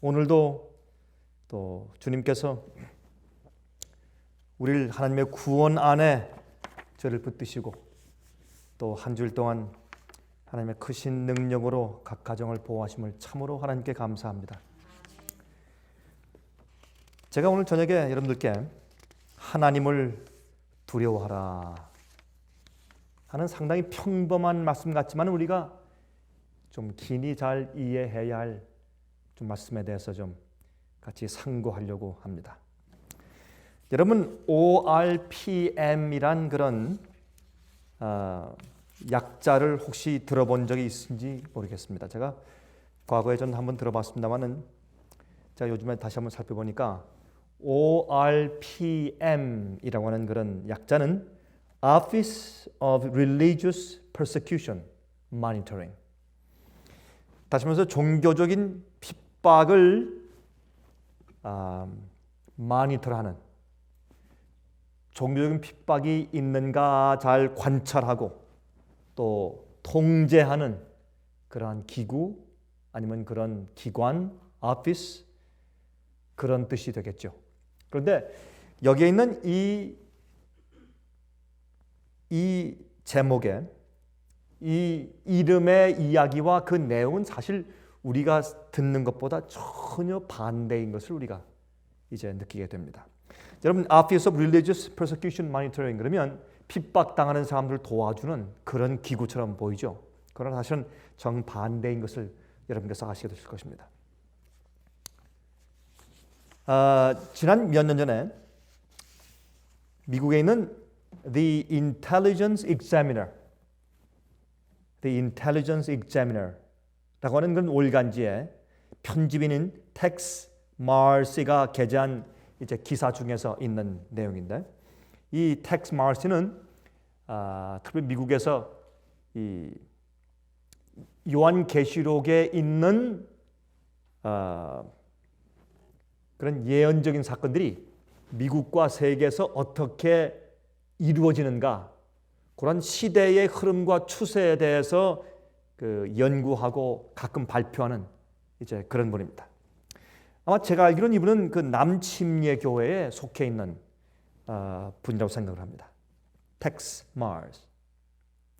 오늘도 또 주님께서 우리를 하나님의 구원 안에 저를 붙드시고 또 한 주일 동안 하나님의 크신 능력으로 각 가정을 보호하심을 참으로 하나님께 감사합니다. 제가 오늘 저녁에 여러분들께 하나님을 두려워하라 하는 상당히 평범한 말씀 같지만 우리가 좀 긴히 잘 이해해야 할 좀 말씀에 대해서 좀 같이 상고하려고 합니다. 여러분 ORPM이란 그런 약자를 혹시 들어본 적이 있는지 모르겠습니다. 제가 과거에 전 한번 들어봤습니다만은 제가 요즘에 다시 한번 살펴보니까 ORPM이라고 하는 그런 약자는 Office of Religious Persecution Monitoring. 다시 말해서 종교적인 핍박을 마니터하는, 종교적인 핍박이 있는가 잘 관찰하고 또 통제하는 그러한 기구 아니면 그런 기관, 오피스 그런 뜻이 되겠죠. 그런데 여기에 있는 이 제목에 이 이름의 이야기와 그 내용은 사실 우리가 듣는 것보다 전혀 반대인 것을 우리가 이제 느끼게 됩니다. 여러분, Office of Religious Persecution Monitoring 그러면 핍박당하는 사람들을 도와주는 그런 기구처럼 보이죠. 그러나 사실은 정반대인 것을 여러분께서 아시게 되실 것입니다. 지난 몇 년 전에 미국에 있는 The Intelligence Examiner라고 하는 그런 월간지에 편집인인 텍스 마르시가 게재한 이제 기사 중에서 있는 내용인데, 이 텍스 마르시는 특히 미국에서 이 요한계시록에 있는 그런 예언적인 사건들이 미국과 세계에서 어떻게 이루어지는가, 그런 시대의 흐름과 추세에 대해서 그 연구하고 가끔 발표하는 이제 그런 분입니다. 아마 제가 알기로는 이분은 그 남침례 교회에 속해 있는 분이라고 생각을 합니다. 텍스 마르시.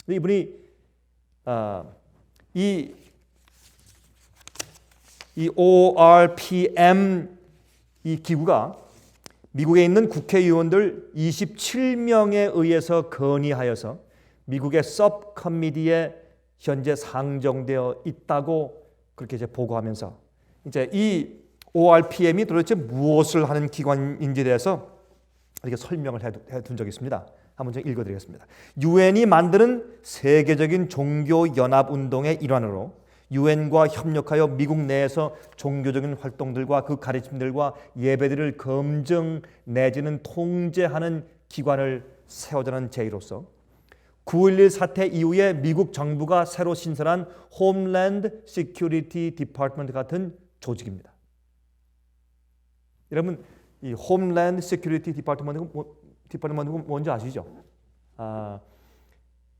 이분이 이 ORPM 이 기구가 미국에 있는 국회의원들 27명에 의해서 건의하여서 미국의 서브커미티에 현재 상정되어 있다고 그렇게 이제 보고하면서 이제 이 ORPM이 도대체 무엇을 하는 기관인지에 대해서 이렇게 설명을 해둔 적이 있습니다. 한번 좀 읽어드리겠습니다. 유엔이 만드는 세계적인 종교연합운동의 일환으로 유엔과 협력하여 미국 내에서 종교적인 활동들과 그 가르침들과 예배들을 검증 내지는 통제하는 기관을 세우자는 제의로서 9.11 사태 이후에 미국 정부가 새로 신설한 홈랜드 시큐리티 디파트먼트 같은 조직입니다. 여러분, 이 홈랜드 시큐리티 디파트먼트가 뭔지 아시죠?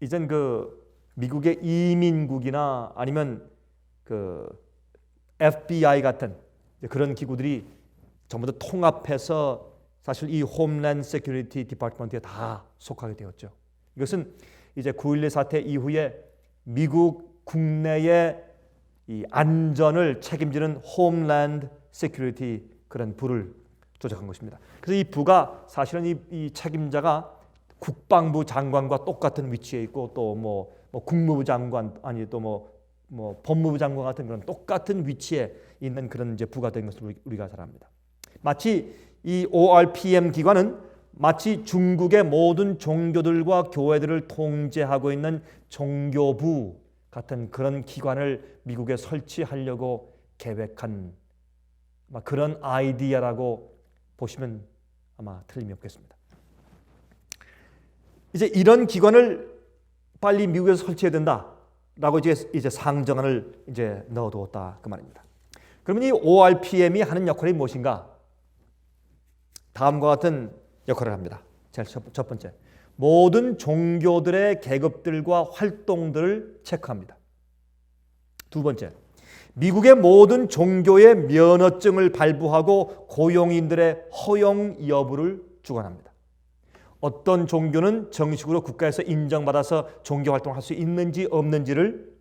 이젠 그 미국의 이민국이나 아니면 그 FBI 같은 그런 기구들이 전부 다 통합해서 사실 이 홈랜드 시큐리티 디파트먼트에 다 속하게 되었죠. 이것은 이제 9.11 사태 이후에 미국 국내의 이 안전을 책임지는 홈랜드 시큐리티 그런 부를 조작한 것입니다. 그래서 이 부가 사실은 이 책임자가 국방부 장관과 똑같은 위치에 있고 또 뭐 국무부 장관 아니 또 뭐 법무부 장관 같은 그런 똑같은 위치에 있는 그런 이제 부가 된 것을 우리가 잘 압니다. 마치 이 ORPM 기관은 마치 중국의 모든 종교들과 교회들을 통제하고 있는 종교부 같은 그런 기관을 미국에 설치하려고 계획한 그런 아이디어라고 보시면 아마 틀림이 없겠습니다. 이제 이런 기관을 빨리 미국에서 설치해야 된다라고 이제 상정안을 이제 넣어두었다 그 말입니다. 그러면 이 ORPM이 하는 역할이 무엇인가? 다음과 같은 역할을 합니다. 첫 번째, 모든 종교들의 계급들과 활동들을 체크합니다. 두 번째, 미국의 모든 종교의 면허증을 발부하고 고용인들의 허용 여부를 주관합니다. 어떤 종교는 정식으로 국가에서 인정받아서 종교 활동을 할 수 있는지 없는지를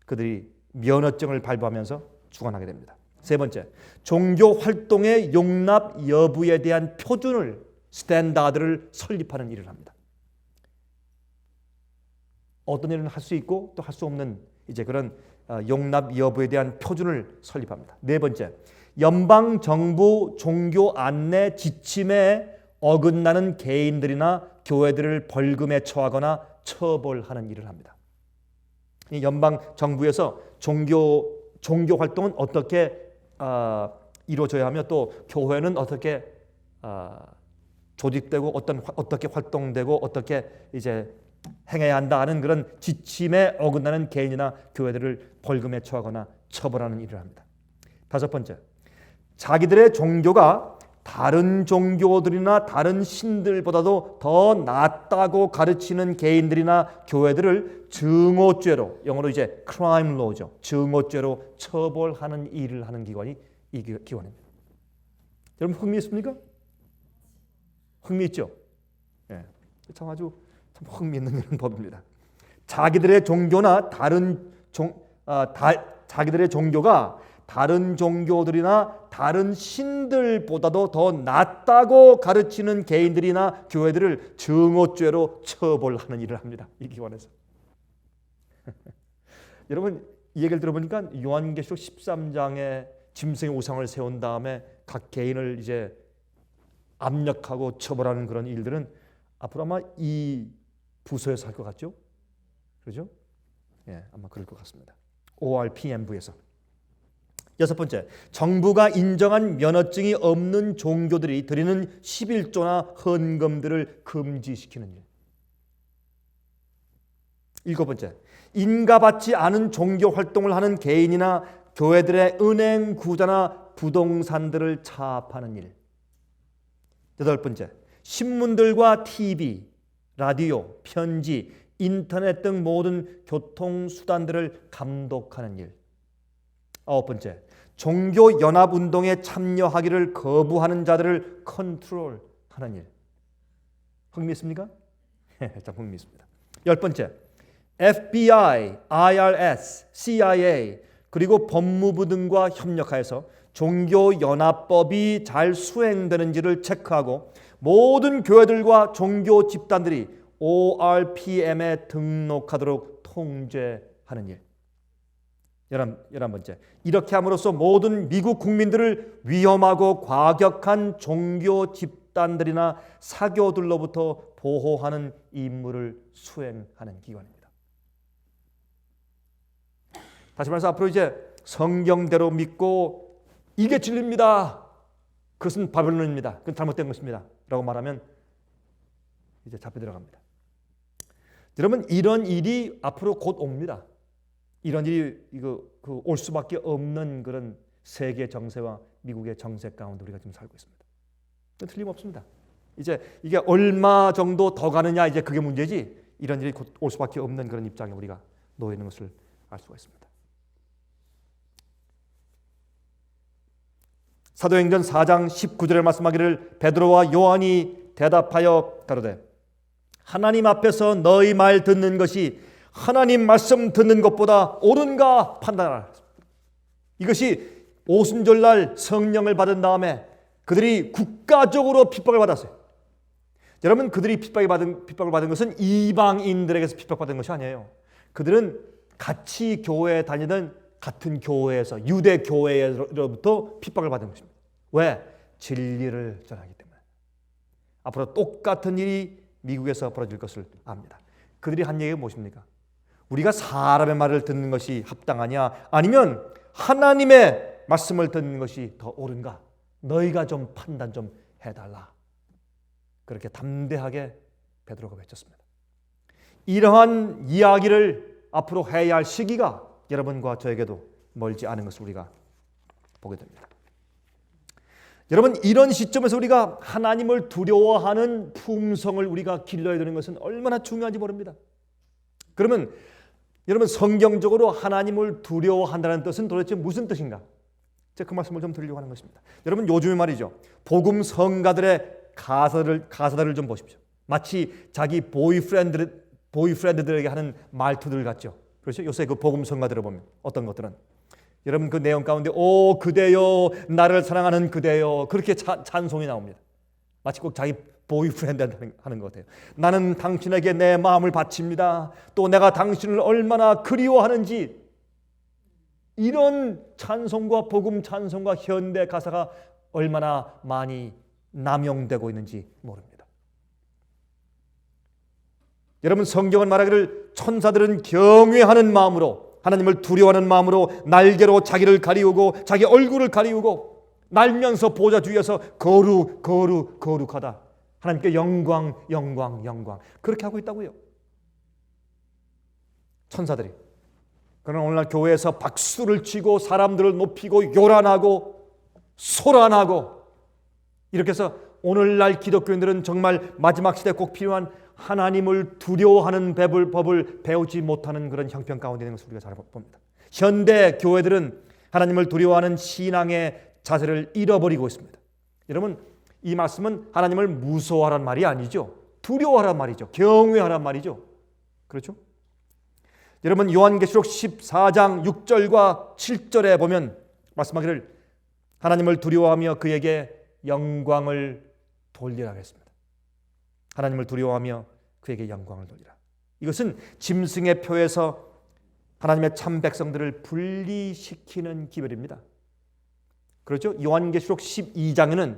그들이 면허증을 발부하면서 주관하게 됩니다. 세 번째, 종교 활동의 용납 여부에 대한 표준을, 스탠다드를 설립하는 일을 합니다. 어떤 일은 할 수 있고 또 할 수 없는 이제 그런 용납 여부에 대한 표준을 설립합니다. 네 번째, 연방 정부 종교 안내 지침에 어긋나는 개인들이나 교회들을 벌금에 처하거나 처벌하는 일을 합니다. 이 연방 정부에서 종교 활동은 어떻게 이루어져야 하며 또 교회는 어떻게 조직되고 어떻게 활동되고 어떻게 이제 행해야 한다 하는 그런 지침에 어긋나는 개인이나 교회들을 벌금에 처하거나 처벌하는 일을 합니다. 다섯 번째, 자기들의 종교가 다른 종교들이나 다른 신들보다도 더 낫다고 가르치는 개인들이나 교회들을 증오죄로, 영어로 이제 crime law죠. 증오죄로 처벌하는 일을 하는 기관이 이 기관입니다. 여러분 흥미있습니까? 흥미있죠? 예, 참 아주 참 흥미있는 이런 법입니다. 자기들의 종교나 자기들의 종교가 다른 종교들이나 다른 신들보다도 더 낫다고 가르치는 개인들이나 교회들을 증오죄로 처벌하는 일을 합니다. 이 기관에서. 여러분 이 얘기를 들어보니까 요한계시록 13장에 짐승의 우상을 세운 다음에 각 개인을 이제 압력하고 처벌하는 그런 일들은 앞으로 아마 이 부서에서 할 것 같죠? 그렇죠? 예, 아마 그럴 것 같습니다. ORPM부에서. 여섯 번째, 정부가 인정한 면허증이 없는 종교들이 드리는 11조나 헌금들을 금지시키는 일. 일곱 번째, 인가받지 않은 종교 활동을 하는 개인이나 교회들의 은행 구자나 부동산들을 차압하는 일. 여덟 번째, 신문들과 TV, 라디오, 편지, 인터넷 등 모든 교통수단들을 감독하는 일. 아홉 번째, 종교연합운동에 참여하기를 거부하는 자들을 컨트롤하는 일. 흥미있습니까? 참 흥미있습니다. 열 번째, FBI, IRS, CIA 그리고 법무부 등과 협력하여서 종교연합법이 잘 수행되는지를 체크하고 모든 교회들과 종교 집단들이 ORPM에 등록하도록 통제하는 일. 11번째, 이렇게 함으로써 모든 미국 국민들을 위험하고 과격한 종교 집단들이나 사교들로부터 보호하는 임무를 수행하는 기관입니다. 다시 말해서 앞으로 이제 성경대로 믿고 이게 진리입니다. 그것은 바벨론입니다. 그건 잘못된 것입니다. 라고 말하면 이제 잡혀 들어갑니다. 여러분 이런 일이 앞으로 곧 옵니다. 이런 일이 올 수밖에 없는 그런 세계 정세와 미국의 정세 가운데 우리가 지금 살고 있습니다. 틀림없습니다. 이제 이게 얼마 정도 더 가느냐 이제 그게 문제지 이런 일이 곧 올 수밖에 없는 그런 입장에 우리가 놓여 있는 것을 알 수가 있습니다. 사도행전 4장 19절에 말씀하기를 베드로와 요한이 대답하여 가로되 하나님 앞에서 너희 말 듣는 것이 하나님 말씀 듣는 것보다 옳은가 판단하라. 이것이 오순절날 성령을 받은 다음에 그들이 국가적으로 핍박을 받았어요. 여러분 그들이 핍박을 받은 것은 이방인들에게서 핍박받은 것이 아니에요. 그들은 같이 교회에 다니던 같은 교회에서 유대 교회로부터 핍박을 받은 것입니다. 왜? 진리를 전하기 때문에. 앞으로 똑같은 일이 미국에서 벌어질 것을 압니다. 그들이 한 얘기가 무엇입니까? 우리가 사람의 말을 듣는 것이 합당하냐 아니면 하나님의 말씀을 듣는 것이 더 옳은가? 너희가 좀 판단 좀 해달라. 그렇게 담대하게 베드로가 외쳤습니다. 이러한 이야기를 앞으로 해야 할 시기가 여러분과 저에게도 멀지 않은 것을 우리가 보게 됩니다. 여러분 이런 시점에서 우리가 하나님을 두려워하는 품성을 우리가 길러야 되는 것은 얼마나 중요한지 모릅니다. 그러면 여러분, 성경적으로 하나님을 두려워한다는 뜻은 도대체 무슨 뜻인가? 제가 그 말씀을 좀 드리려고 하는 것입니다. 여러분, 요즘에 말이죠, 복음 성가들의 가사들을 좀 보십시오. 마치 자기 보이프렌드들에게 하는 말투들 같죠. 그렇죠? 요새 그 복음 성가들을 보면 어떤 것들은, 여러분, 그 내용 가운데 오 그대여, 나를 사랑하는 그대여, 그렇게 찬송이 나옵니다. 마치 꼭 자기 보이프렌드한테 하는 것 같아요. 나는 당신에게 내 마음을 바칩니다. 또 내가 당신을 얼마나 그리워하는지. 이런 찬송과 복음 찬송과 현대 가사가 얼마나 많이 남용되고 있는지 모릅니다. 여러분, 성경은 말하기를 천사들은 경외하는 마음으로, 하나님을 두려워하는 마음으로 날개로 자기를 가리우고 자기 얼굴을 가리우고 날면서 보좌 뒤에서 거룩하다. 하나님께 영광 그렇게 하고 있다고요. 천사들이. 그러나 오늘날 교회에서 박수를 치고 사람들을 높이고 요란하고 소란하고 이렇게 해서 오늘날 기독교인들은 정말 마지막 시대에 꼭 필요한 하나님을 두려워하는 법을 배우지 못하는 그런 형편 가운데 있는 것을 우리가 잘 봅니다. 현대 교회들은 하나님을 두려워하는 신앙의 자세를 잃어버리고 있습니다. 여러분, 이 말씀은 하나님을 무서워하란 말이 아니죠. 두려워하란 말이죠. 경외하란 말이죠. 그렇죠? 여러분, 요한계시록 14장 6절과 7절에 보면 말씀하기를 하나님을 두려워하며 그에게 영광을 돌리라 했습니다. 하나님을 두려워하며 그에게 영광을 돌리라. 이것은 짐승의 표에서 하나님의 참 백성들을 분리시키는 기별입니다. 그렇죠? 요한계시록 12장에는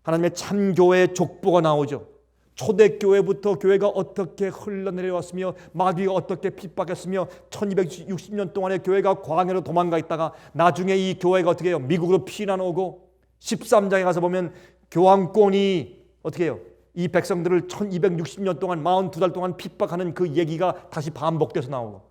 하나님의 참 교회의 족보가 나오죠. 초대교회부터 교회가 어떻게 흘러내려왔으며 마귀가 어떻게 핍박했으며 1260년 동안의 교회가 광야로 도망가 있다가 나중에 이 교회가 어떻게 해요? 미국으로 피난 오고 13장에 가서 보면 교황권이 어떻게 해요? 이 백성들을 1260년 동안 42달 동안 핍박하는 그 얘기가 다시 반복돼서 나오고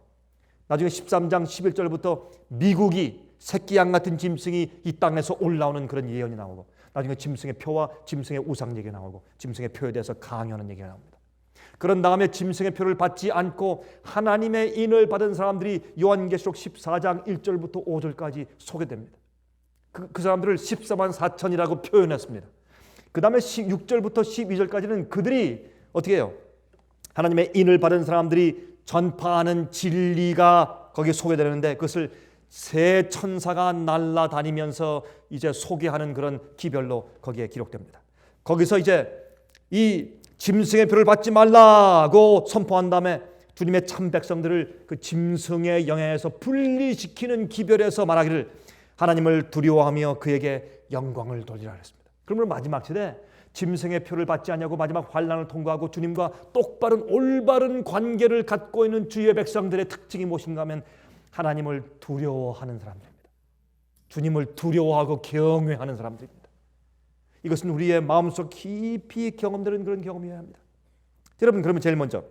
나중에 13장 11절부터 미국이 새끼양 같은 짐승이 이 땅에서 올라오는 그런 예언이 나오고 나중에 짐승의 표와 짐승의 우상 얘기가 나오고 짐승의 표에 대해서 강요하는 얘기가 나옵니다. 그런 다음에 짐승의 표를 받지 않고 하나님의 인을 받은 사람들이 요한계시록 14장 1절부터 5절까지 소개됩니다. 그 사람들을 14만 4천이라고 표현했습니다. 그 다음에 6절부터 12절까지는 그들이 어떻게 해요? 하나님의 인을 받은 사람들이 전파하는 진리가 거기에 소개되는데 그것을 새 천사가 날아다니면서 이제 소개하는 그런 기별로 거기에 기록됩니다. 거기서 이제 이 짐승의 표를 받지 말라고 선포한 다음에 주님의 참 백성들을 그 짐승의 영향에서 분리시키는 기별에서 말하기를 하나님을 두려워하며 그에게 영광을 돌리라 했습니다. 그러므로 마지막 시대 짐승의 표를 받지 않냐고 마지막 환난을 통과하고 주님과 똑바른 올바른 관계를 갖고 있는 주의 백성들의 특징이 무엇인가 하면 하나님을 두려워하는 사람들입니다. 주님을 두려워하고 경외하는 사람들입니다. 이것은 우리의 마음속 깊이 경험되는 그런 경험이어야 합니다. 여러분, 그러면 제일 먼저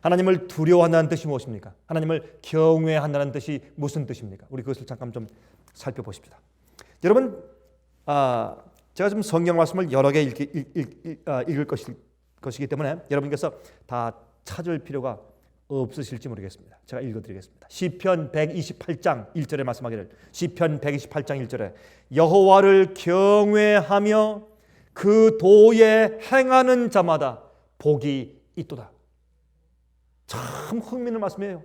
하나님을 두려워한다는 뜻이 무엇입니까? 하나님을 경외한다는 뜻이 무슨 뜻입니까? 우리 그것을 잠깐 좀 살펴보십시다. 여러분, 제가 좀 성경 말씀을 여러 개 읽을 것이기 때문에 여러분께서 다 찾을 필요가 없으실지 모르겠습니다. 제가 읽어드리겠습니다. 시편 128장 1절에 말씀하기를 시편 128장 1절에 여호와를 경외하며 그 도에 행하는 자마다 복이 있도다. 참 흥미있는 말씀이에요.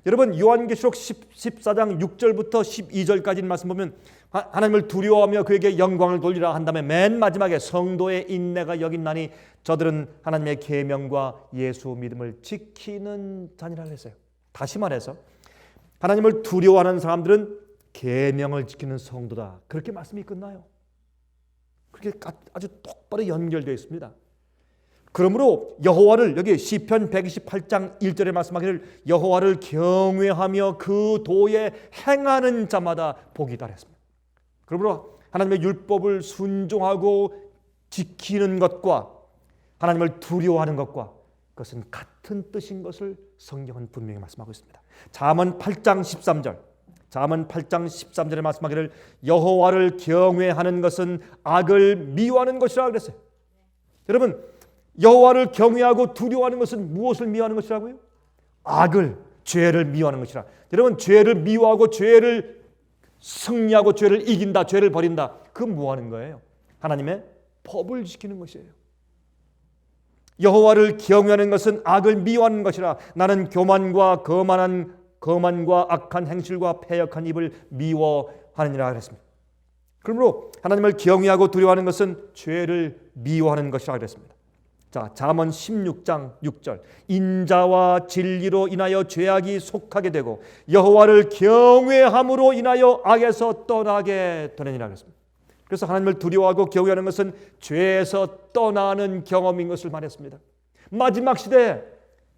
여러분, 요한계시록 14장 6절부터 12절까지 말씀 보면 하나님을 두려워하며 그에게 영광을 돌리라 한 다음에 맨 마지막에 성도의 인내가 여긴나니 저들은 하나님의 계명과 예수 믿음을 지키는 자니라 했어요. 다시 말해서 하나님을 두려워하는 사람들은 계명을 지키는 성도다. 그렇게 말씀이 끝나요. 그렇게 아주 똑바로 연결되어 있습니다. 그러므로 여호와를 여기 시편 128장 1절에 말씀하기를 여호와를 경외하며 그 도에 행하는 자마다 복이 있다 했습니다. 그러므로 하나님의 율법을 순종하고 지키는 것과 하나님을 두려워하는 것과 그것은 같은 뜻인 것을 성경은 분명히 말씀하고 있습니다. 잠언 8장 13절 잠언 8장 13절에 말씀하기를 여호와를 경외하는 것은 악을 미워하는 것이라 그랬어요. 여러분, 여호와를 경외하고 두려워하는 것은 무엇을 미워하는 것이라고요? 악을, 죄를 미워하는 것이라. 여러분, 죄를 미워하고 죄를 승리하고 죄를 이긴다, 죄를 버린다. 그건 뭐 하는 거예요? 하나님의 법을 지키는 것이에요. 여호와를 경외하는 것은 악을 미워하는 것이라. 나는 교만과 거만과 악한 행실과 패역한 입을 미워하느니라 그랬습니다. 그러므로 하나님을 경외하고 두려워하는 것은 죄를 미워하는 것이라 그랬습니다. 자, 잠언 16장 6절. 인자와 진리로 인하여 죄악이 속하게 되고 여호와를 경외함으로 인하여 악에서 떠나게 되느니라 그랬습니다. 그래서 하나님을 두려워하고 경외하는 것은 죄에서 떠나는 경험인 것을 말했습니다. 마지막 시대에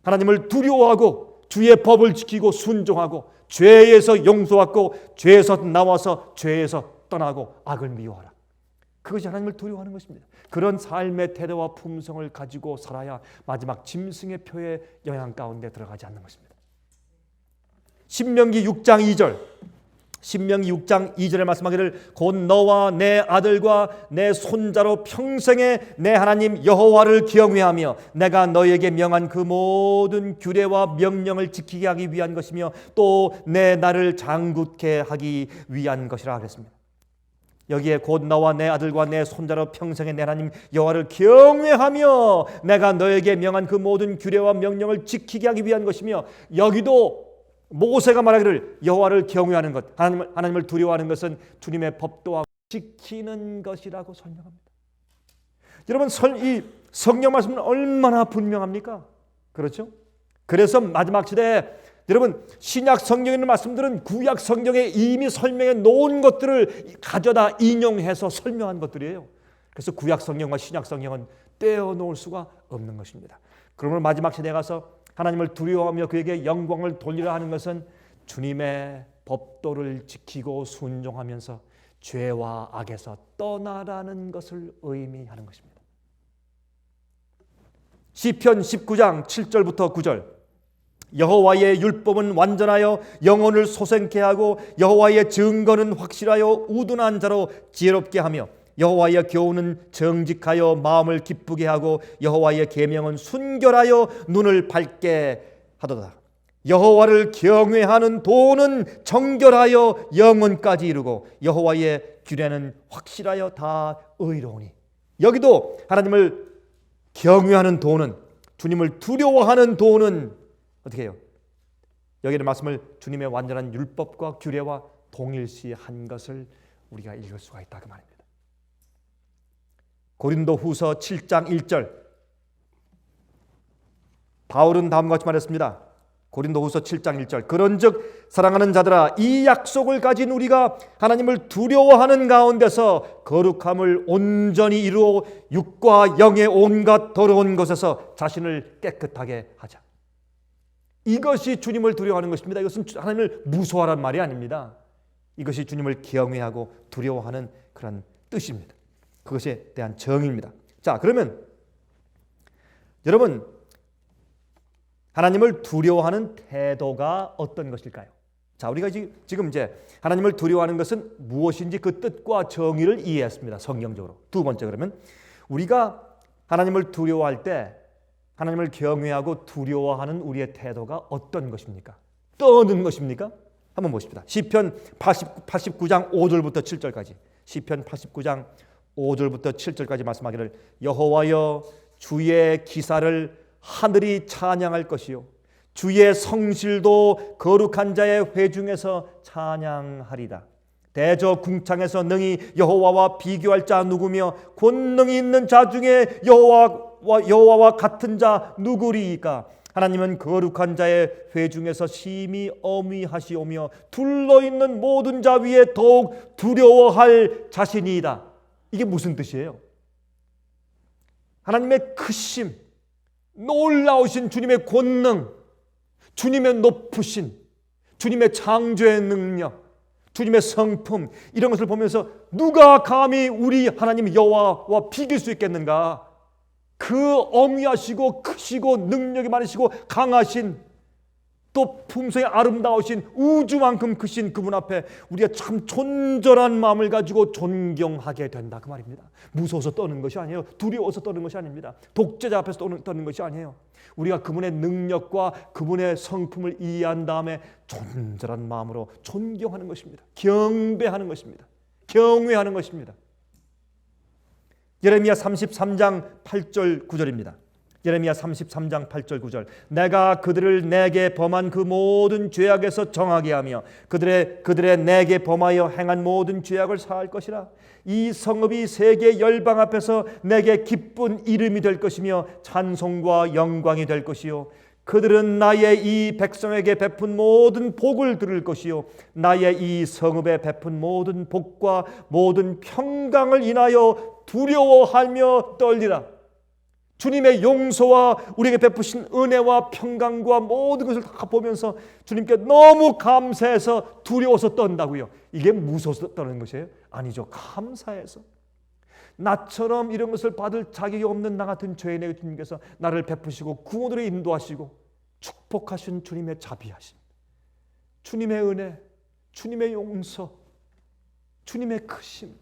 하나님을 두려워하고 주의 법을 지키고 순종하고 죄에서 용서받고 죄에서 나와서 죄에서 떠나고 악을 미워하라. 그것이 하나님을 두려워하는 것입니다. 그런 삶의 태도와 품성을 가지고 살아야 마지막 짐승의 표의 영향 가운데 들어가지 않는 것입니다. 신명기 6장 2절. 신명기 6장 2절에 말씀하기를 곧 너와 내 아들과 내 손자로 평생에 내 하나님 여호와를 경외하며 내가 너에게 명한 그 모든 규례와 명령을 지키게 하기 위한 것이며 또 내 나를 장굿케 하기 위한 것이라 그랬습니다. 여기에 곧 너와 내 아들과 내 손자로 평생에 내 하나님 여호와를 경외하며 내가 너에게 명한 그 모든 규례와 명령을 지키게 하기 위한 것이며, 여기도 모세가 말하기를 여호와를 경외하는 것, 하나님을 두려워하는 것은 주님의 법도와 지키는 것이라고 설명합니다. 여러분, 이 성경 말씀은 얼마나 분명합니까? 그렇죠? 그래서 마지막 시대에 여러분, 신약 성경에 있는 말씀들은 구약 성경에 이미 설명해 놓은 것들을 가져다 인용해서 설명한 것들이에요. 그래서 구약 성경과 신약 성경은 떼어놓을 수가 없는 것입니다. 그러므로 마지막 시대에 가서 하나님을 두려워하며 그에게 영광을 돌리라 하는 것은 주님의 법도를 지키고 순종하면서 죄와 악에서 떠나라는 것을 의미하는 것입니다. 시편 19장 7절부터 9절. 여호와의 율법은 완전하여 영혼을 소생케 하고 여호와의 증거는 확실하여 우둔한 자로 지혜롭게 하며 여호와의 교훈은 정직하여 마음을 기쁘게 하고 여호와의 계명은 순결하여 눈을 밝게 하도다. 여호와를 경외하는 도는 정결하여 영혼까지 이르고 여호와의 규례는 확실하여 다 의로우니. 여기도 하나님을 경외하는 도는, 주님을 두려워하는 도는 어떻게 해요? 여기는 말씀을 주님의 완전한 율법과 규례와 동일시한 것을 우리가 읽을 수가 있다 그 말입니다. 고린도후서 7장 1절. 바울은 다음과 같이 말했습니다. 고린도후서 7장 1절. 그런즉 사랑하는 자들아, 이 약속을 가진 우리가 하나님을 두려워하는 가운데서 거룩함을 온전히 이루어 육과 영의 온갖 더러운 것에서 자신을 깨끗하게 하자. 이것이 주님을 두려워하는 것입니다. 이것은 하나님을 무서워하라는 말이 아닙니다. 이것이 주님을 경외하고 두려워하는 그런 뜻입니다. 그것에 대한 정의입니다. 자, 그러면 여러분, 하나님을 두려워하는 태도가 어떤 것일까요? 자, 우리가 지금 이제 하나님을 두려워하는 것은 무엇인지 그 뜻과 정의를 이해했습니다. 성경적으로. 두 번째, 그러면 우리가 하나님을 두려워할 때 하나님을 경외하고 두려워하는 우리의 태도가 어떤 것입니까? 떠는 것입니까? 한번 보십시다. 시편 89장 5절부터 7절까지. 시편 89장 5절부터 7절까지 말씀하기를 여호와여, 주의 기사를 하늘이 찬양할 것이요 주의 성실도 거룩한 자의 회중에서 찬양하리다. 대저 궁창에서 능히 여호와와 비교할 자 누구며 권능이 있는 자 중에 여호와와 같은 자 누구리이까? 하나님은 거룩한 자의 회중에서 심히 어미하시오며 둘러있는 모든 자 위에 더욱 두려워할 자신이다. 이게 무슨 뜻이에요? 하나님의 크심, 놀라우신 주님의 권능, 주님의 높으신, 주님의 창조의 능력, 주님의 성품, 이런 것을 보면서 누가 감히 우리 하나님 여호와와 비길 수 있겠는가? 그 어미하시고 크시고 능력이 많으시고 강하신 또 품성이 아름다우신 우주만큼 크신 그분 앞에 우리가 참 존절한 마음을 가지고 존경하게 된다 그 말입니다. 무서워서 떠는 것이 아니에요. 두려워서 떠는 것이 아닙니다. 독재자 앞에서 떠는 것이 아니에요. 우리가 그분의 능력과 그분의 성품을 이해한 다음에 존절한 마음으로 존경하는 것입니다. 경배하는 것입니다. 경외하는 것입니다. 예레미야 33장 8절 9절입니다. 예레미야 33장 8절 9절 내가 그들을 내게 범한 그 모든 죄악에서 정하게 하며 그들의 내게 범하여 행한 모든 죄악을 사할 것이라. 이 성읍이 세계 열방 앞에서 내게 기쁜 이름이 될 것이며 찬송과 영광이 될 것이요 그들은 나의 이 백성에게 베푼 모든 복을 들을 것이요 나의 이 성읍에 베푼 모든 복과 모든 평강을 인하여 두려워하며 떨리라. 주님의 용서와 우리에게 베푸신 은혜와 평강과 모든 것을 다 보면서 주님께 너무 감사해서 두려워서 떤다고요. 이게 무서워서 떠는 것이에요? 아니죠. 감사해서. 나처럼 이런 것을 받을 자격이 없는 나 같은 죄인에게 주님께서 나를 베푸시고 구원으로 인도하시고 축복하신 주님의 자비하심, 주님의 은혜, 주님의 용서, 주님의 크심,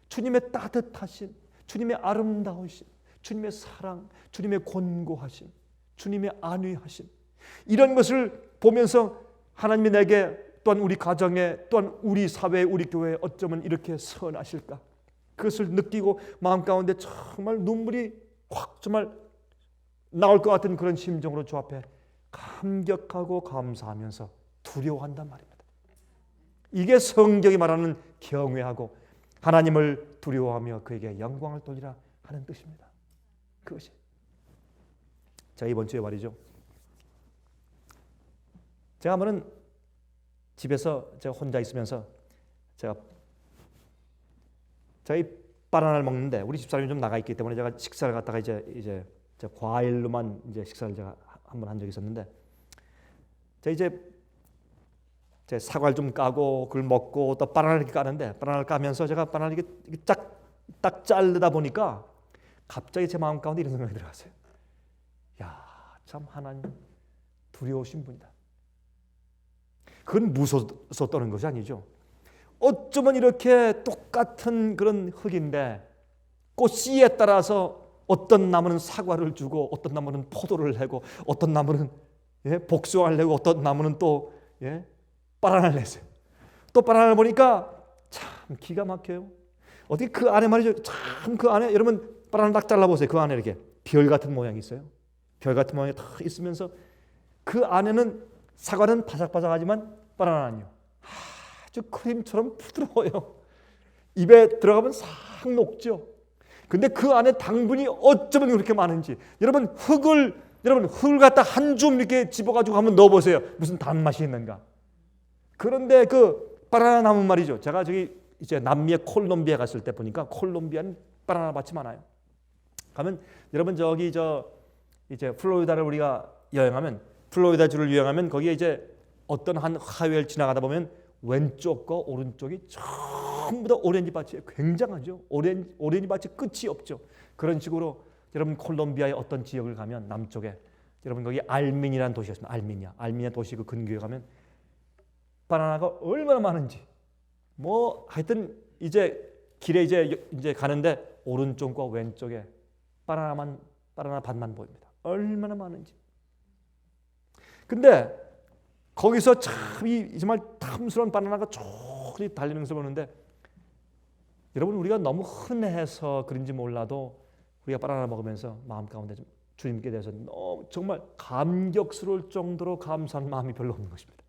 주님의 따뜻하심, 주님의 아름다우심, 주님의 사랑, 주님의 권고하심, 주님의 안위하심, 이런 것을 보면서 하나님이 내게 또한 우리 가정에 또한 우리 사회에 우리 교회에 어쩌면 이렇게 선하실까, 그것을 느끼고 마음 가운데 정말 눈물이 확 정말 나올 것 같은 그런 심정으로 주 앞에 감격하고 감사하면서 두려워한단 말입니다. 이게 성경이 말하는 경외하고 하나님을 두려워하며 그에게 영광을 돌리라 하는 뜻입니다. 그것이. 자, 이번 주에 말이죠. 제가 한번은 집에서 제가 혼자 있으면서 제가 이 바나나를 먹는데 우리 집사람이 좀 나가 있기 때문에 제가 식사를 갖다가 이제 과일로만 이제 식사를 제가 한번 한 적이 있었는데 제가 이제 제 사과를 좀 까고 그걸 먹고 또 바나나를 이렇게 까는데 바나나를 까면서 제가 바나나를 이렇게 딱 자르다 보니까 갑자기 제 마음 가운데 이런 생각이 들어갔어요. 야, 참 하나님 두려우신 분이다. 그건 무서워서 떠는 것이 아니죠. 어쩌면 이렇게 똑같은 그런 흙인데 꽃 씨에 따라서 어떤 나무는 사과를 주고 어떤 나무는 포도를 내고 어떤 나무는 복숭아를 내고 어떤 나무는 또 바나나를 내세요. 또 바나나를 보니까 참 기가 막혀요. 어떻게 그 안에 말이죠. 참 그 안에 여러분 바나나 딱 잘라보세요. 그 안에 이렇게 별 같은 모양이 있어요. 별 같은 모양이 딱 있으면서 그 안에는 사과는 바삭바삭하지만 바나나는요 아주 크림처럼 부드러워요. 입에 들어가면 싹 녹죠. 근데 그 안에 당분이 어쩌면 그렇게 많은지 여러분 흙을 갖다 한 줌 이렇게 집어가지고 한번 넣어보세요. 무슨 단맛이 있는가. 그런데 그 바나나 나무 말이죠. 제가 저기 이제 남미의 콜롬비아 갔을 때 보니까 콜롬비아는 바나나 밭이 많아요. 가면 여러분 저기 이제 플로리다를 우리가 여행하면 플로리다 주를 여행하면 거기에 이제 어떤 한 하회를 지나가다 보면 왼쪽과 오른쪽이 전부 다 오렌지 밭이에요. 굉장하죠. 오렌지 밭이 끝이 없죠. 그런 식으로 여러분 콜롬비아의 어떤 지역을 가면 남쪽에 여러분 거기 알민이라는 도시였습니다. 알미니아 도시 그 근교에 가면 바나나가 얼마나 많은지 뭐 하여튼 이제 길에 이제 가는데 오른쪽과 왼쪽에 바나나 밭만 보입니다. 얼마나 많은지. 근데 거기서 참 이 정말 탐스러운 바나나가 쭉 달리는 것을 보는데 여러분 우리가 너무 흔해서 그런지 몰라도 우리가 바나나 먹으면서 마음 가운데 좀 주님께 대해서 너무 정말 감격스러울 정도로 감사한 마음이 별로 없는 것입니다.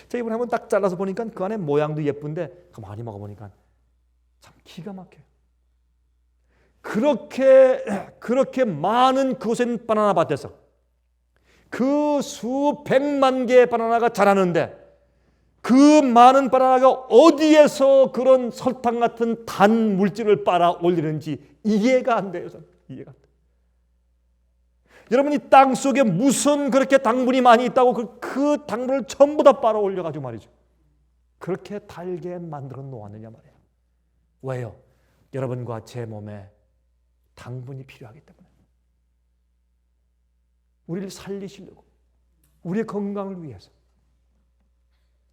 제가 이번에 한번 딱 잘라서 보니까 그 안에 모양도 예쁜데 가만히 먹어보니까 참 기가 막혀요. 그렇게 많은 그곳엔 바나나 밭에서 그 수백만 개의 바나나가 자라는데 그 많은 바나나가 어디에서 그런 설탕 같은 단 물질을 빨아 올리는지 이해가 안 돼요. 저는 이해가 안 돼요. 여러분 이 땅 속에 무슨 그렇게 당분이 많이 있다고 그 당분을 전부 다 빨아 올려가지고 말이죠. 그렇게 달게 만들어 놓았느냐 말이에요. 왜요? 여러분과 제 몸에 당분이 필요하기 때문에. 우리를 살리시려고 우리의 건강을 위해서,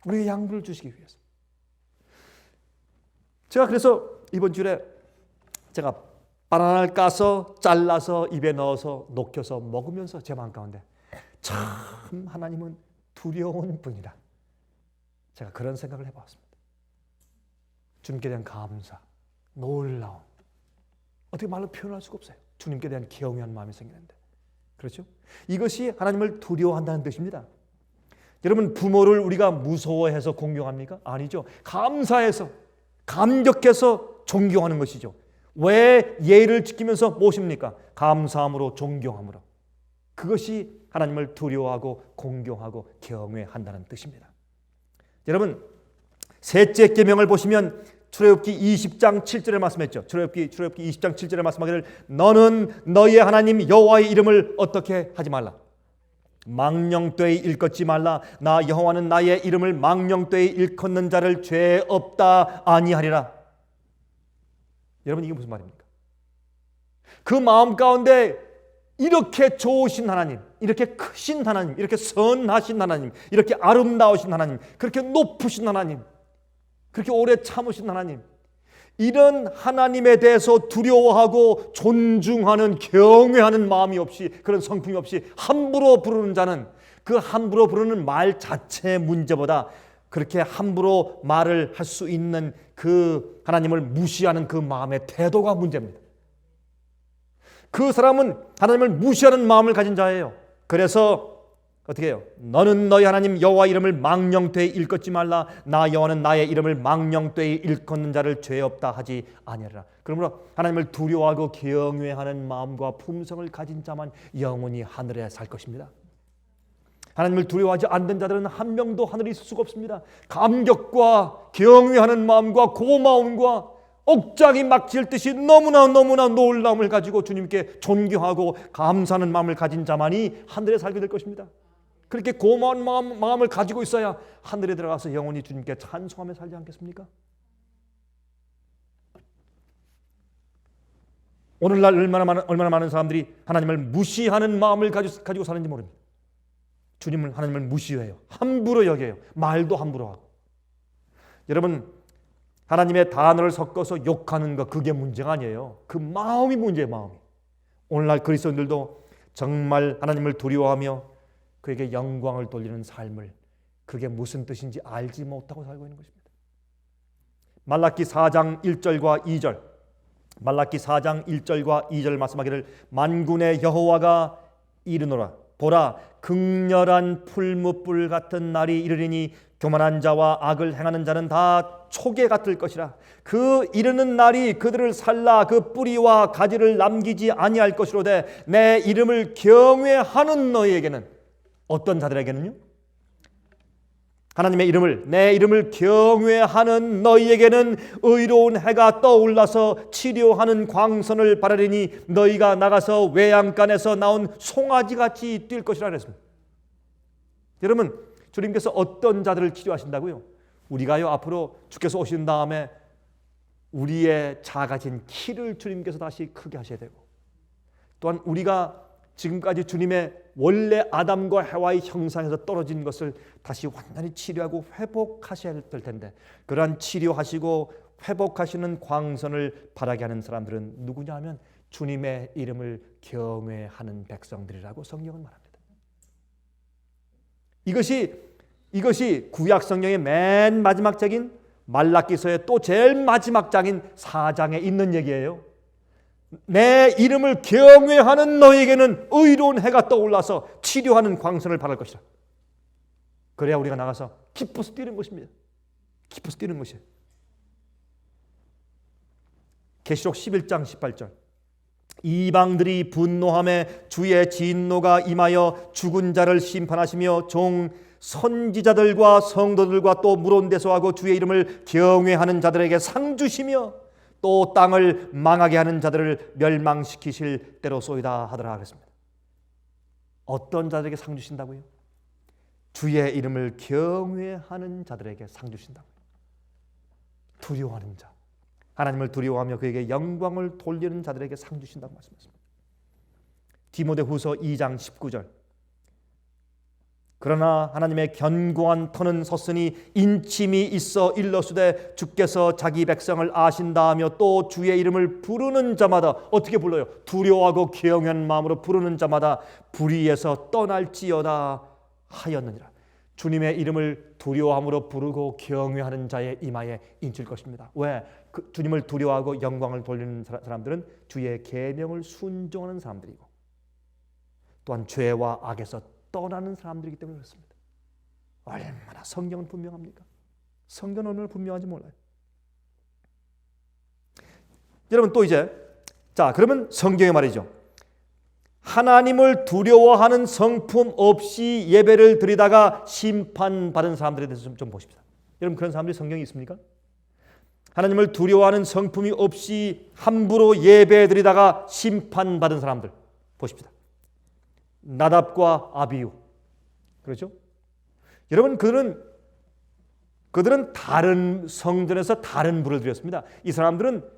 우리의 양분을 주시기 위해서. 제가 그래서 이번 주에 제가 바나나를 까서 잘라서 입에 넣어서 녹여서 먹으면서 제 마음 가운데 참 하나님은 두려운 분이다, 제가 그런 생각을 해봤습니다. 주님께 대한 감사, 놀라움, 어떻게 말로 표현할 수가 없어요. 주님께 대한 경외한 마음이 생기는데, 그렇죠? 이것이 하나님을 두려워한다는 뜻입니다. 여러분, 부모를 우리가 무서워해서 공경합니까? 아니죠. 감사해서, 감격해서 존경하는 것이죠. 왜 예의를 지키면서 모십니까? 감사함으로, 존경함으로. 그것이 하나님을 두려워하고 공경하고 경외한다는 뜻입니다. 여러분, 셋째 계명을 보시면 출애굽기 20장 7절에 말씀했죠. 출애굽기 20장 7절에 말씀하기를 너는 너희의 하나님 여호와의 이름을 어떻게 하지 말라. 망령되이 일컫지 말라. 나 여호와는 나의 이름을 망령되이 일컫는 자를 죄 없다 아니하리라. 여러분, 이게 무슨 말입니까? 그 마음 가운데 이렇게 좋으신 하나님, 이렇게 크신 하나님, 이렇게 선하신 하나님, 이렇게 아름다우신 하나님, 그렇게 높으신 하나님, 그렇게 오래 참으신 하나님, 이런 하나님에 대해서 두려워하고 존중하는, 경외하는 마음이 없이, 그런 성품이 없이 함부로 부르는 자는, 그 함부로 부르는 말 자체의 문제보다 그렇게 함부로 말을 할 수 있는 그 하나님을 무시하는 그 마음의 태도가 문제입니다. 그 사람은 하나님을 무시하는 마음을 가진 자예요. 그래서 어떻게 해요? 너는 너희 하나님 여호와 이름을 망령되이 일컫지 말라. 나 여호와는 나의 이름을 망령되이 일컫는 자를 죄 없다 하지 아니하리라. 그러므로 하나님을 두려워하고 경외하는 마음과 품성을 가진 자만 영원히 하늘에 살 것입니다. 하나님을 두려워하지 않는 자들은 한 명도 하늘에 있을 수가 없습니다. 감격과 경외하는 마음과 고마움과 옥장이 막 질 듯이 너무나 놀라움을 가지고 주님께 존경하고 감사하는 마음을 가진 자만이 하늘에 살게 될 것입니다. 그렇게 고마운 마음을 가지고 있어야 하늘에 들어가서 영원히 주님께 찬송하며 살지 않겠습니까? 오늘날 얼마나 많은 사람들이 하나님을 무시하는 마음을 가지고 사는지 모릅니다. 주님을, 하나님을 무시해요. 함부로 여겨요. 말도 함부로 하고. 여러분, 하나님의 단어를 섞어서 욕하는 것, 그게 문제가 아니에요. 그 마음이 문제예요. 마음이. 오늘날 그리스도인들도 정말 하나님을 두려워하며 그에게 영광을 돌리는 삶을, 그게 무슨 뜻인지 알지 못하고 살고 있는 것입니다. 말라기 4장 1절과 2절, 말라기 4장 1절과 2절 말씀하기를 만군의 여호와가 이르노라. 보라, 극렬한 풀무불 같은 날이 이르리니 교만한 자와 악을 행하는 자는 다 초계 같을 것이라. 그 이르는 날이 그들을 살라 그 뿌리와 가지를 남기지 아니할 것이로되 내 이름을 경외하는 너희에게는, 어떤 자들에게는요? 하나님의 이름을, 내 이름을 경외하는 너희에게는 의로운 해가 떠올라서 치료하는 광선을 바라리니 너희가 나가서 외양간에서 나온 송아지같이 뛸 것이라 그랬습니다. 여러분, 주님께서 어떤 자들을 치료하신다고요? 우리가요, 앞으로 주께서 오신 다음에 우리의 작아진 키를 주님께서 다시 크게 하셔야 되고, 또한 우리가 지금까지 주님의 원래 아담과 해와의 형상에서 떨어진 것을 다시 완전히 치료하고 회복하셔야 될 텐데, 그러한 치료하시고 회복하시는 광선을 바라게 하는 사람들은 누구냐 하면 주님의 이름을 경외하는 백성들이라고 성경은 말합니다. 이것이 구약 성경의 맨 마지막 장인 말라기서의 또 제일 마지막 장인 4장에 있는 얘기예요. 내 이름을 경외하는 너에게는 의로운 해가 떠올라서 치료하는 광선을 바랄 것이라. 그래야 우리가 나가서 기뻐서 뛰는 것입니다. 기뻐서 뛰는 것이에요. 계시록 11장 18절, 이방들이 분노하며 주의 진노가 임하여 죽은 자를 심판하시며 종 선지자들과 성도들과 또 물온대소하고 주의 이름을 경외하는 자들에게 상 주시며 또 땅을 망하게 하는 자들을 멸망시키실 때로소이다 하더라 하겠습니다. 어떤 자들에게 상 주신다고요? 주의 이름을 경외하는 자들에게 상 주신다고요. 두려워하는 자, 하나님을 두려워하며 그에게 영광을 돌리는 자들에게 상 주신다고 말씀하십니다. 디모데후서 2장 19절, 그러나 하나님의 견고한 터는 섰으니 인침이 있어 일러스되 주께서 자기 백성을 아신다 하며 또 주의 이름을 부르는 자마다 어떻게 불러요? 두려워하고 경외한 마음으로 부르는 자마다 불의에서 떠날지어다 하였느니라. 주님의 이름을 두려워함으로 부르고 경외하는 자의 이마에 인칠 것입니다. 왜? 그 주님을 두려워하고 영광을 돌리는 사람들은 주의 계명을 순종하는 사람들이고 또한 죄와 악에서 떠나는 사람들이기 때문에 그렇습니다. 얼마나 성경은 분명합니까? 성경은 얼마나 분명한지 몰라요. 여러분 또 이제 그러면 성경에 말이죠. 하나님을 두려워하는 성품 없이 예배를 드리다가 심판받은 사람들에 대해서 좀 보십시다. 여러분 그런 사람들이 성경에 있습니까? 하나님을 두려워하는 성품이 없이 함부로 예배 드리다가 심판받은 사람들 보십시다. 나답과 아비후. 그렇죠? 여러분 그들은 다른 성전에서 다른 불을 드렸습니다. 이 사람들은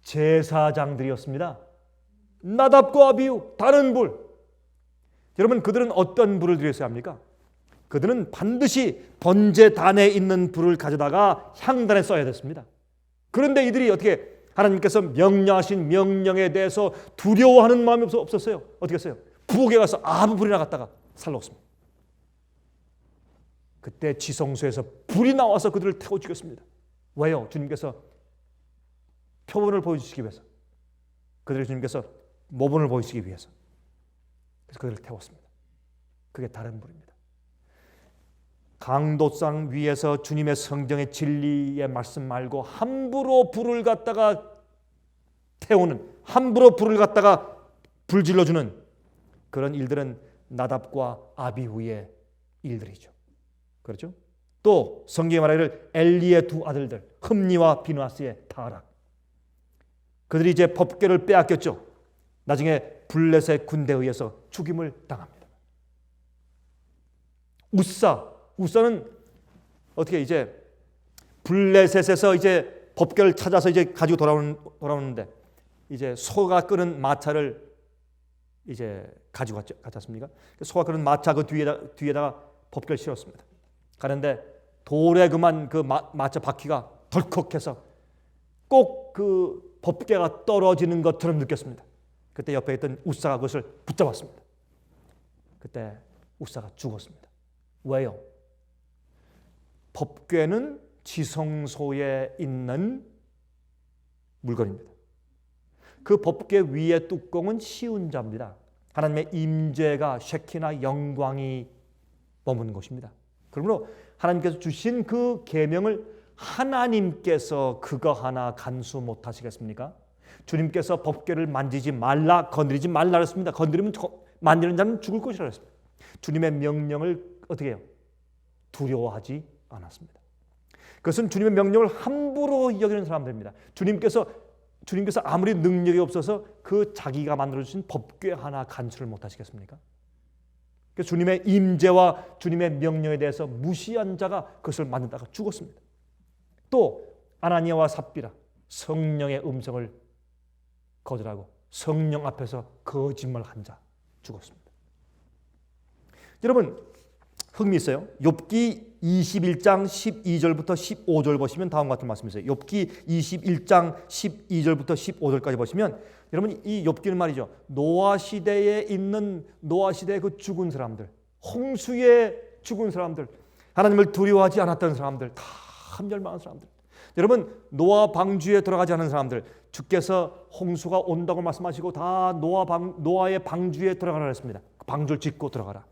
제사장들이었습니다. 나답과 아비후 다른 불. 여러분 그들은 어떤 불을 드렸어야 합니까? 그들은 반드시 번제단에 있는 불을 가져다가 향단에 써야 됐습니다. 그런데 이들이 어떻게 하나님께서 명령하신 명령에 대해서 두려워하는 마음이 없었어요. 어떻게 했어요? 부엌에 가서 아무 불이나 갖다가 살라왔습니다. 그때 지성소에서 불이 나와서 그들을 태워 죽였습니다. 왜요? 주님께서 표본을 보여주시기 위해서. 그들의 주님께서 모본을 보여주시기 위해서. 그래서 그들을 태웠습니다. 그게 다른 불입니다. 강도상 위에서 주님의 성경의 진리의 말씀 말고 함부로 불을 갖다가 태우는, 함부로 불을 갖다가 불질러주는 그런 일들은 나답과 아비후의 일들이죠. 그렇죠? 또 성경에 말하기를 엘리의 두 아들들 흠니와 비누아스의 타락. 그들이 이제 법궤를 빼앗겼죠. 나중에 블레셋 군대에 의해서 죽임을 당합니다. 우사는 어떻게 이제 블레셋에서 이제 법궤를 찾아서 이제 가지고 돌아오는데 이제 소가 끄는 마차를 이제 가지고 갔지 않습니까? 소가 끄는 마차 그 뒤에다가 법궤를 실었습니다. 가는데 돌에 그만 그 마차 바퀴가 덜컥해서 꼭 그 법궤가 떨어지는 것처럼 느꼈습니다. 그때 옆에 있던 우사가 그것을 붙잡았습니다. 그때 우사가 죽었습니다. 왜요? 법궤는 지성소에 있는 물건입니다. 그 법궤 위의 뚜껑은 시운자입니다. 하나님의 임재가 쉐키나 영광이 머무는 것입니다. 그러므로 하나님께서 주신 그 계명을 하나님께서 그거 하나 간수 못하시겠습니까? 주님께서 법궤를 만지지 말라, 건드리지 말라 했습니다. 건드리면 만지는 자는 죽을 것이라 했습니다. 주님의 명령을 어떻게 해요? 두려워하지 않았습니다. 그것은 주님의 명령을 함부로 여기는 사람들입니다. 주님께서 아무리 능력이 없어서 그 자기가 만들어주신 법궤 하나 간수를 못하시겠습니까? 그래서 주님의 임재와 주님의 명령에 대해서 무시한 자가 그것을 만든다가 죽었습니다. 또 아나니아와 삽비라 성령의 음성을 거절하고 성령 앞에서 거짓말한 자 죽었습니다. 여러분 흥미있어요. 욥기 21장 12절부터 15절 보시면 다음과 같은 말씀이 있어요. 욥기 21장 12절부터 15절까지 보시면 여러분 이 욥기는 말이죠. 노아 시대에 그 죽은 사람들, 홍수에 죽은 사람들, 하나님을 두려워하지 않았던 사람들, 다 멸망한 사람들. 여러분 노아 방주에 들어가지 않은 사람들, 주께서 홍수가 온다고 말씀하시고 다 노아의 방주에 들어가라 했습니다. 방주를 짓고 들어가라.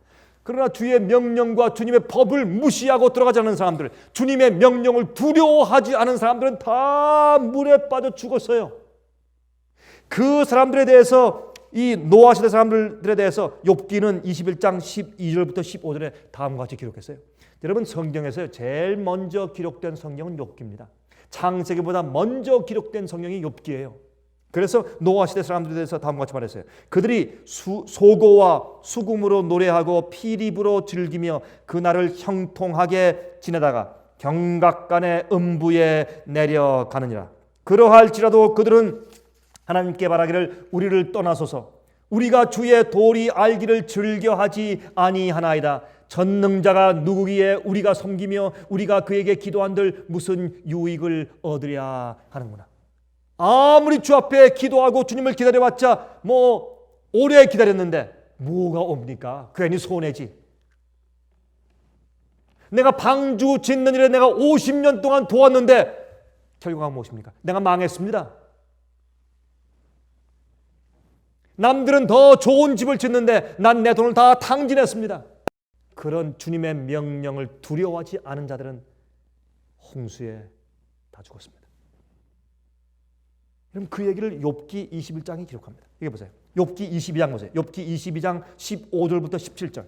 그러나 주의 명령과 주님의 법을 무시하고 들어가지 않은 사람들, 주님의 명령을 두려워하지 않은 사람들은 다 물에 빠져 죽었어요. 그 사람들에 대해서 이 노아 시대 사람들에 대해서 욥기는 21장 12절부터 15절에 다음과 같이 기록했어요. 여러분 성경에서 제일 먼저 기록된 성경은 욥기입니다. 창세기보다 먼저 기록된 성경이 욥기예요. 그래서 노아 시대 사람들에 대해서 다음과 같이 말했어요. 그들이 소고와 수금으로 노래하고 피립으로 즐기며 그날을 형통하게 지내다가 경각간의 음부에 내려가느니라. 그러할지라도 그들은 하나님께 말하기를 우리를 떠나소서 우리가 주의 도리 알기를 즐겨하지 아니하나이다. 전능자가 누구기에 우리가 섬기며 우리가 그에게 기도한들 무슨 유익을 얻으랴 하는구나. 아무리 주 앞에 기도하고 주님을 기다려봤자 오래 기다렸는데 뭐가 옵니까? 괜히 손해지. 내가 방주 짓는 일에 내가 50년 동안 도왔는데 결과가 무엇입니까? 내가 망했습니다. 남들은 더 좋은 집을 짓는데 난 내 돈을 다 탕진했습니다. 그런 주님의 명령을 두려워하지 않은 자들은 홍수에 다 죽었습니다. 그럼 그 얘기를 욥기 21장이 기록합니다. 이게 보세요. 욥기 22장 보세요. 욥기 22장 15절부터 17절.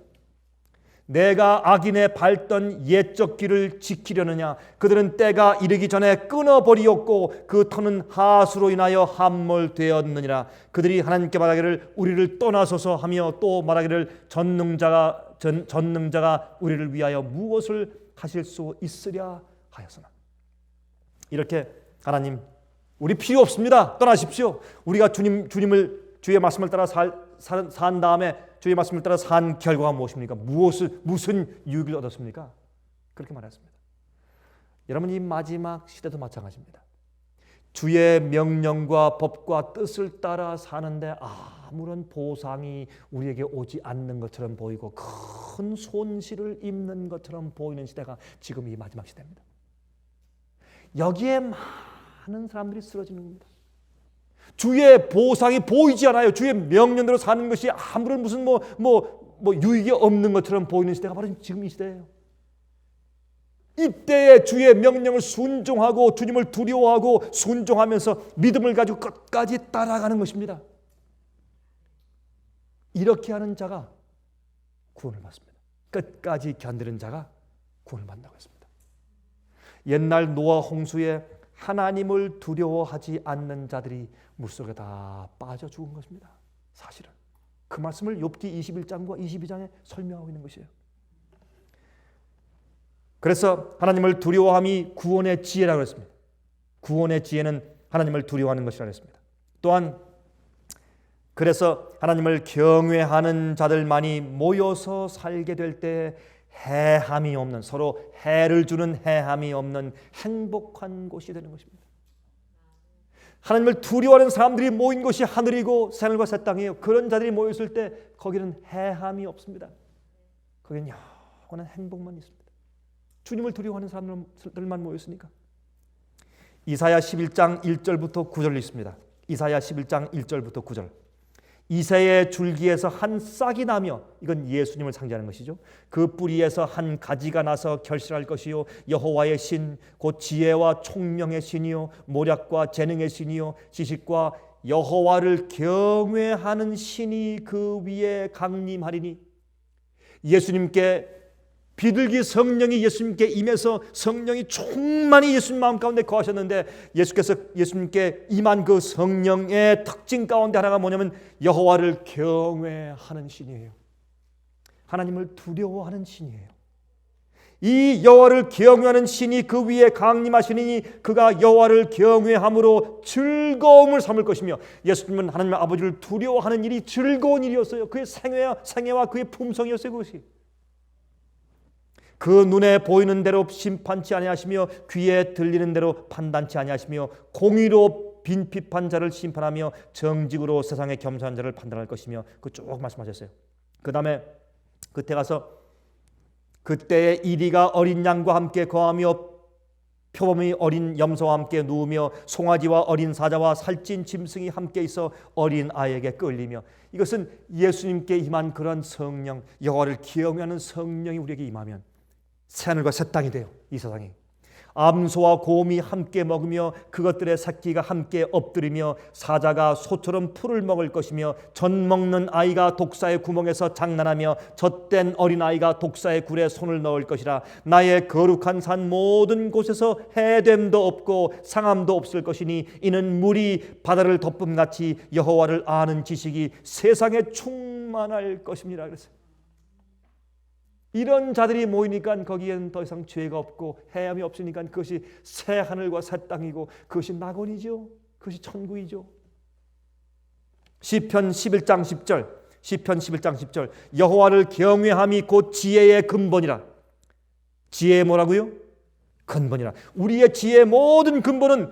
내가 악인의 밟던 옛적 길을 지키려느냐? 그들은 때가 이르기 전에 끊어버리었고 그 터는 하수로 인하여 함몰되었느니라. 그들이 하나님께 말하기를 우리를 떠나소서 하며 또 말하기를 전능자가 우리를 위하여 무엇을 하실 수 있으랴 하였으나. 이렇게 하나님 우리 필요 없습니다. 떠나십시오. 우리가 주의 말씀을 따라 산 다음에 주의 말씀을 따라 산 결과가 무엇입니까? 무슨 유익을 얻었습니까? 그렇게 말했습니다. 여러분, 이 마지막 시대도 마찬가지입니다. 주의 명령과 법과 뜻을 따라 사는데 아무런 보상이 우리에게 오지 않는 것처럼 보이고 큰 손실을 입는 것처럼 보이는 시대가 지금 이 마지막 시대입니다. 여기에 많은 사람들이 쓰러지는 겁니다. 주의 보상이 보이지 않아요. 주의 명령대로 사는 것이 아무런 무슨 유익이 없는 것처럼 보이는 시대가 바로 지금 이 시대예요. 이때에 주의 명령을 순종하고 주님을 두려워하고 순종하면서 믿음을 가지고 끝까지 따라가는 것입니다. 이렇게 하는 자가 구원을 받습니다. 끝까지 견디는 자가 구원을 받는다고 했습니다. 옛날 노아 홍수에 하나님을 두려워하지 않는 자들이 물속에 다 빠져 죽은 것입니다. 사실은 그 말씀을 욥기 21장과 22장에 설명하고 있는 것이에요. 그래서 하나님을 두려워함이 구원의 지혜라고 했습니다. 구원의 지혜는 하나님을 두려워하는 것이라고 했습니다. 또한 그래서 하나님을 경외하는 자들만이 모여서 살게 될 때 해함이 없는, 서로 해를 주는 해함이 없는 행복한 곳이 되는 것입니다. 하나님을 두려워하는 사람들이 모인 곳이 하늘이고 새하늘과 새 땅이에요. 그런 자들이 모였을 때 거기는 해함이 없습니다. 거기는 영원한 행복만 있습니다. 주님을 두려워하는 사람들만 모였으니까. 이사야 11장 1절부터 9절이 있습니다. 이사야 11장 1절부터 9절. 이새의 줄기에서 한 싹이 나며, 이건 예수님을 상징하는 것이죠. 그 뿌리에서 한 가지가 나서 결실할 것이요 여호와의 신 곧 지혜와 총명의 신이요 모략과 재능의 신이요 지식과 여호와를 경외하는 신이 그 위에 강림하리니. 예수님께 비둘기 성령이 예수님께 임해서 성령이 충만히 예수님 마음 가운데 거하셨는데, 예수께서 예수님께 임한 그 성령의 특징 가운데 하나가 뭐냐면 여호와를 경외하는 신이에요. 하나님을 두려워하는 신이에요. 이 여호와를 경외하는 신이 그 위에 강림하시니 그가 여호와를 경외함으로 즐거움을 삼을 것이며, 예수님은 하나님 아버지를 두려워하는 일이 즐거운 일이었어요. 그의 생애와 그의 품성이었어요. 그것이 그 눈에 보이는 대로 심판치 아니하시며 귀에 들리는 대로 판단치 아니하시며 공의로 빈핍한 자를 심판하며 정직으로 세상에 겸손한 자를 판단할 것이며, 그 쭉 말씀하셨어요. 그 다음에 그때 가서 그때에 이리가 어린 양과 함께 거하며 표범이 어린 염소와 함께 누우며 송아지와 어린 사자와 살찐 짐승이 함께 있어 어린 아이에게 끌리며. 이것은 예수님께 임한 그런 성령, 여호와를 경외하는 성령이 우리에게 임하면 새하늘과 새 땅이 돼요. 이 세상이 암소와 곰이 함께 먹으며 그것들의 새끼가 함께 엎드리며 사자가 소처럼 풀을 먹을 것이며 젖 먹는 아이가 독사의 구멍에서 장난하며 젖된 어린아이가 독사의 굴에 손을 넣을 것이라. 나의 거룩한 산 모든 곳에서 해됨도 없고 상함도 없을 것이니 이는 물이 바다를 덮음같이 여호와를 아는 지식이 세상에 충만할 것입니다. 그랬어요. 이런 자들이 모이니까 거기에는 더 이상 죄가 없고 해함이 없으니까 그것이 새 하늘과 새 땅이고 그것이 낙원이죠. 그것이 천국이죠. 시편 11장 10절. 시편 11장 10절 여호와를 경외함이 곧 지혜의 근본이라. 지혜의 뭐라고요? 근본이라. 우리의 지혜의 모든 근본은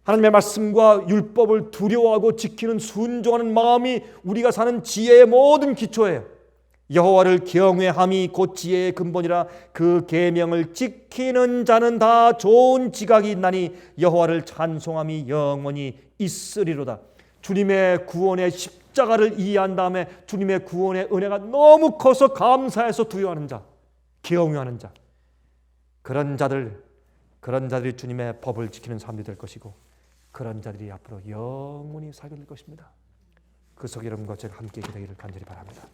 하나님의 말씀과 율법을 두려워하고 지키는 순종하는 마음이 우리가 사는 지혜의 모든 기초예요. 여호와를 경외함이 곧 지혜의 근본이라. 그 계명을 지키는 자는 다 좋은 지각이 있나니 여호와를 찬송함이 영원히 있으리로다. 주님의 구원의 십자가를 이해한 다음에 주님의 구원의 은혜가 너무 커서 감사해서 두려워하는 자, 경외하는 자, 그런 자들이 주님의 법을 지키는 사람들이 될 것이고, 그런 자들이 앞으로 영원히 살게 될 것입니다. 그 속 여러분과 제가 함께 되기를 간절히 바랍니다.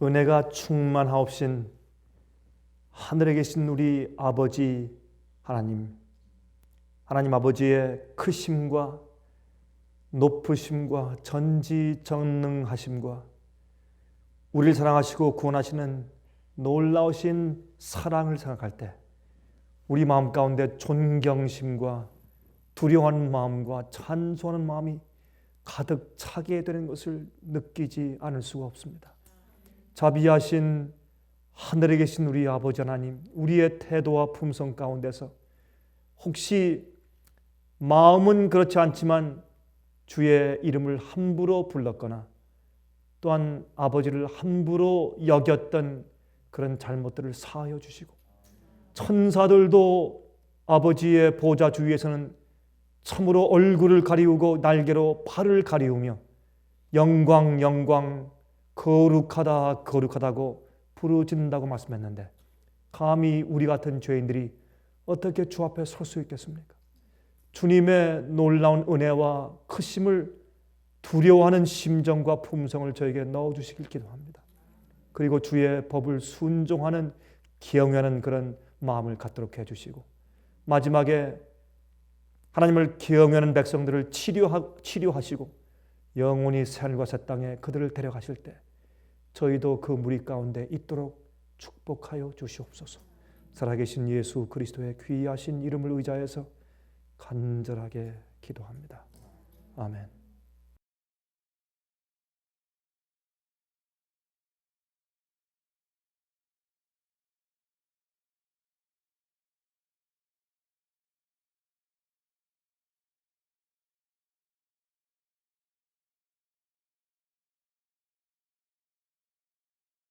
은혜가 충만하옵신 하늘에 계신 우리 아버지 하나님 아버지의 크심과 높으심과 전지전능하심과 우리를 사랑하시고 구원하시는 놀라우신 사랑을 생각할 때 우리 마음 가운데 존경심과 두려워하는 마음과 찬송하는 마음이 가득 차게 되는 것을 느끼지 않을 수가 없습니다. 자비하신 하늘에 계신 우리 아버지 하나님, 우리의 태도와 품성 가운데서 혹시 마음은 그렇지 않지만 주의 이름을 함부로 불렀거나 또한 아버지를 함부로 여겼던 그런 잘못들을 사하여 주시고, 천사들도 아버지의 보좌 주위에서는 참으로 얼굴을 가리우고 날개로 팔을 가리우며 영광 영광 거룩하다 거룩하다고 부르짖는다고 말씀했는데, 감히 우리 같은 죄인들이 어떻게 주 앞에 설 수 있겠습니까? 주님의 놀라운 은혜와 크심을 두려워하는 심정과 품성을 저에게 넣어주시길 기도합니다. 그리고 주의 법을 순종하는 경외하는 그런 마음을 갖도록 해주시고, 마지막에 하나님을 경외하는 백성들을 치료하시고 영원히 새하늘과 새 땅에 그들을 데려가실 때 저희도 그 무리 가운데 있도록 축복하여 주시옵소서. 살아계신 예수 그리스도의 귀하신 이름을 의지하여서 간절하게 기도합니다. 아멘.